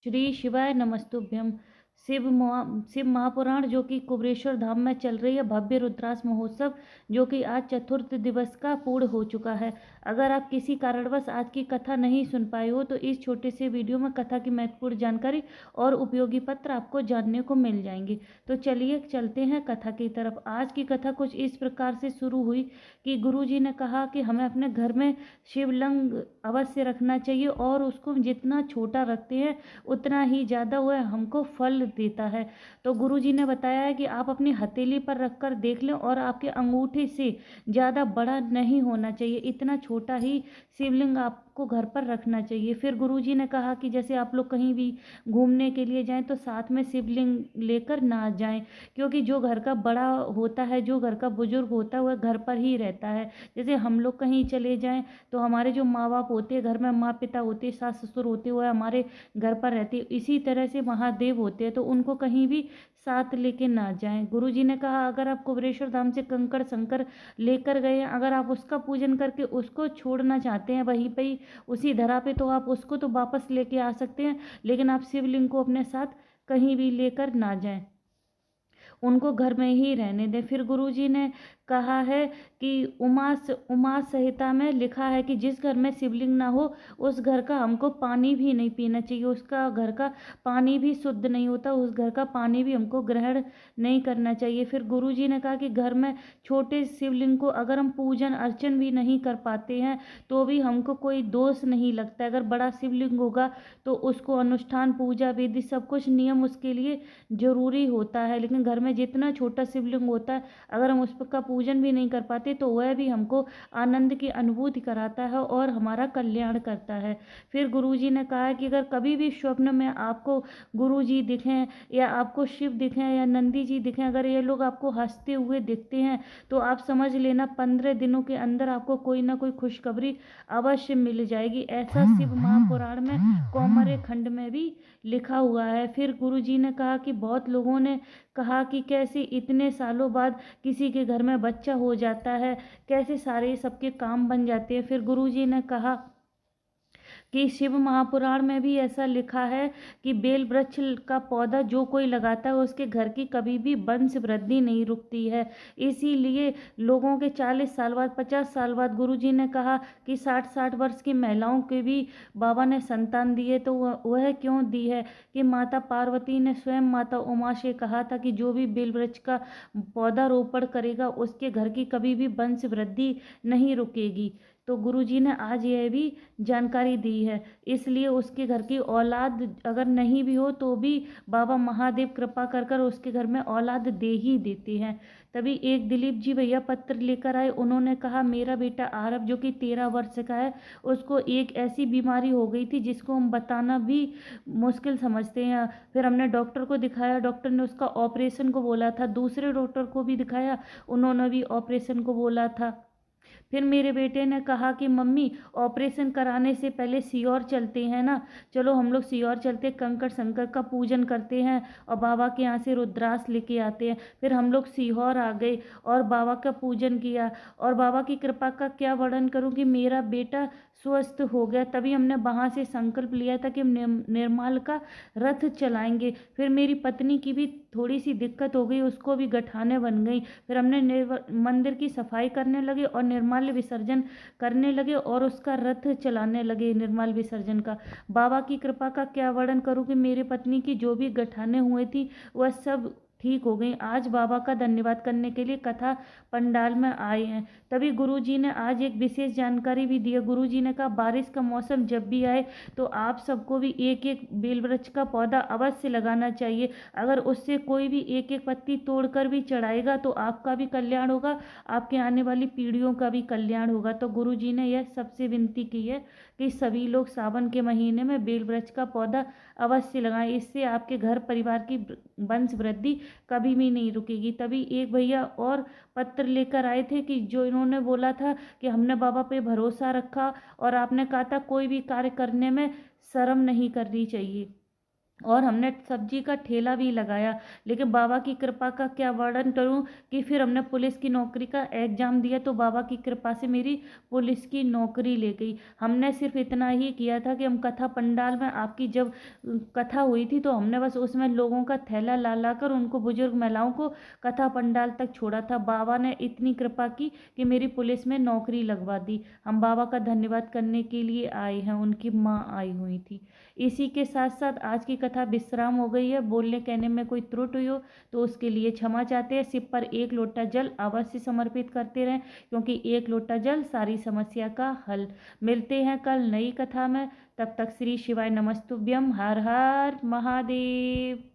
श्री शिवाय नमस्तुभ्यम। शिव महापुराण जो कि कुबेरेश्वर धाम में चल रही है भव्य रुद्रास महोत्सव, जो कि आज चतुर्थ दिवस का पूर्ण हो चुका है। अगर आप किसी कारणवश आज की कथा नहीं सुन पाए हो तो इस छोटे से वीडियो में कथा की महत्वपूर्ण जानकारी और उपयोगी पत्र आपको जानने को मिल जाएंगे। तो चलिए चलते हैं कथा की तरफ। आज की कथा कुछ इस प्रकार से शुरू हुई कि गुरुजी ने कहा कि हमें अपने घर में शिवलिंग अवश्य रखना चाहिए और उसको जितना छोटा रखते हैं उतना ही ज़्यादा वह हमको फल देता है। तो गुरुजी ने बताया है कि आप अपनी हथेली पर रखकर देख लें और आपके अंगूठे से ज़्यादा बड़ा नहीं होना चाहिए, इतना छोटा ही शिवलिंग आपको घर पर रखना चाहिए। फिर गुरुजी ने कहा कि जैसे आप लोग कहीं भी घूमने के लिए जाएं तो साथ में शिवलिंग लेकर ना जाएं, क्योंकि जो घर का बड़ा होता है, जो घर का बुजुर्ग होता है, वह घर पर ही रहता है। जैसे हम लोग कहीं चले जाएं तो हमारे जो माँ बाप होते हैं घर में, माँ पिता होते हैं, सास ससुर होते हुए हमारे घर पर रहती है। इसी तरह से महादेव होते हैं तो उनको कहीं भी साथ लेके ना जाएं। गुरुजी ने कहा अगर आप कुबेरेश्वर धाम से कंकड़ शंकर लेकर गए हैं, अगर आप उसका पूजन करके उसको छोड़ना चाहते हैं वहीं पे ही उसी धरा पे, तो आप उसको तो वापस लेके आ सकते हैं, लेकिन आप शिवलिंग को अपने साथ कहीं भी लेकर ना जाएं, उनको घर में ही रहने दें। फिर गुरुजी ने कहा है कि उमा संहिता में लिखा है कि जिस घर में शिवलिंग ना हो उस घर का हमको पानी भी नहीं पीना चाहिए, उसका घर का पानी भी शुद्ध नहीं होता, उस घर का पानी भी हमको ग्रहण नहीं करना चाहिए। फिर गुरुजी ने कहा कि घर में छोटे शिवलिंग को अगर हम पूजन अर्चन भी नहीं कर पाते हैं तो भी हमको कोई दोष नहीं लगता। अगर बड़ा शिवलिंग होगा तो उसको अनुष्ठान पूजा विधि सब कुछ नियम उसके लिए जरूरी होता है, लेकिन घर में जितना छोटा शिवलिंग होता है अगर हम उसका पूजन भी नहीं कर पाते तो वह भी हमको आनंद की अनुभूति कराता है और हमारा कल्याण करता है। फिर गुरुजी ने कहा है कि अगर कभी भी स्वप्न में आपको गुरुजी दिखें या आपको शिव दिखें या नंदी जी दिखें, अगर ये लोग आपको हंसते हुए दिखते हैं तो आप समझ लेना 15 दिनों के अंदर आपको कोई ना कोई खुशखबरी अवश्य मिल जाएगी। ऐसा शिव महापुराण में कौमार्य खंड में भी लिखा हुआ है। फिर गुरुजी ने कहा कि बहुत लोगों ने कहा कि कैसे इतने सालों बाद किसी के घर में बच्चा हो जाता है, कैसे सारे सबके काम बन जाते हैं। फिर गुरुजी ने कहा कि शिव महापुराण में भी ऐसा लिखा है कि बेल वृक्ष का पौधा जो कोई लगाता है उसके घर की कभी भी वंश वृद्धि नहीं रुकती है। इसीलिए लोगों के 40 साल बाद, 50 साल बाद गुरुजी ने कहा कि 60-60 वर्ष की महिलाओं के भी बाबा ने संतान दिए। तो वह क्यों दी है कि माता पार्वती ने स्वयं माता उमा से कहा था कि जो भी बेल वृक्ष का पौधा रोपण करेगा उसके घर की कभी भी वंश वृद्धि नहीं रुकेगी। तो गुरुजी ने आज यह भी जानकारी दी है, इसलिए उसके घर की औलाद अगर नहीं भी हो तो भी बाबा महादेव कृपा कर कर उसके घर में औलाद दे ही देते हैं। तभी एक दिलीप जी भैया पत्र लेकर आए। उन्होंने कहा मेरा बेटा आरव जो कि 13 वर्ष का है, उसको एक ऐसी बीमारी हो गई थी जिसको हम बताना भी मुश्किल समझते हैं। फिर हमने डॉक्टर को दिखाया, डॉक्टर ने उसका ऑपरेशन को बोला था, दूसरे डॉक्टर को भी दिखाया, उन्होंने भी ऑपरेशन को बोला था। फिर मेरे बेटे ने कहा कि मम्मी ऑपरेशन कराने से पहले सीहोर चलते हैं ना, चलो हम लोग सीहोर चलते, कंकड़ शंकर का पूजन करते हैं और बाबा के यहाँ से रुद्राक्ष लेके आते हैं। फिर हम लोग सीहोर आ गए और बाबा का पूजन किया और बाबा की कृपा का क्या वर्णन करूं कि मेरा बेटा स्वस्थ हो गया। तभी हमने वहाँ से संकल्प लिया था कि हम निर्माल का रथ चलाएंगे। फिर मेरी पत्नी की भी थोड़ी सी दिक्कत हो गई, उसको भी गठाने बन गई। फिर हमने मंदिर की सफाई करने लगे और निर्माल्य विसर्जन करने लगे और उसका रथ चलाने लगे निर्माल विसर्जन का। बाबा की कृपा का क्या वर्णन करूं कि मेरी पत्नी की जो भी गठाने हुए थी वह सब ठीक हो गई। आज बाबा का धन्यवाद करने के लिए कथा पंडाल में आए हैं। तभी गुरुजी ने आज एक विशेष जानकारी भी दी है। गुरुजी ने कहा बारिश का मौसम जब भी आए तो आप सबको भी एक एक बेल वृक्ष का पौधा अवश्य लगाना चाहिए। अगर उससे कोई भी एक एक पत्ती तोड़कर भी चढ़ाएगा तो आपका भी कल्याण होगा, आपके आने वाली पीढ़ियों का भी कल्याण होगा। तो गुरुजी ने यह सबसे विनती की है कि सभी लोग सावन के महीने में बेल वृक्ष का पौधा अवश्य लगाएं, इससे आपके घर परिवार की वंश वृद्धि कभी भी नहीं रुकेगी। तभी एक भैया और पत्र लेकर आए थे कि जो इन्होंने बोला था कि हमने बाबा पे भरोसा रखा और आपने कहा था कोई भी कार्य करने में शर्म नहीं करनी चाहिए। और हमने सब्जी का ठेला भी लगाया। लेकिन बाबा की कृपा का क्या वर्णन करूं कि फिर हमने पुलिस की नौकरी का एग्ज़ाम दिया तो बाबा की कृपा से मेरी पुलिस की नौकरी ले गई। हमने सिर्फ इतना ही किया था कि हम कथा पंडाल में आपकी जब कथा हुई थी तो हमने बस उसमें लोगों का थैला ला ला कर उनको, बुजुर्ग महिलाओं को कथा पंडाल तक छोड़ा था। बाबा ने इतनी कृपा की कि मेरी पुलिस में नौकरी लगवा दी। हम बाबा का धन्यवाद करने के लिए आए हैं, उनकी माँ आई हुई थी। इसी के साथ साथ आज की कथा विश्राम हो गई है। बोलने कहने में कोई त्रुटि हुई हो तो उसके लिए क्षमा चाहते हैं। शिव पर एक लोटा जल अवश्य समर्पित करते रहें, क्योंकि एक लोटा जल सारी समस्या का हल। मिलते हैं कल नई कथा में। तब तक श्री शिवाय नमस्तुभ्यम। हर हर महादेव।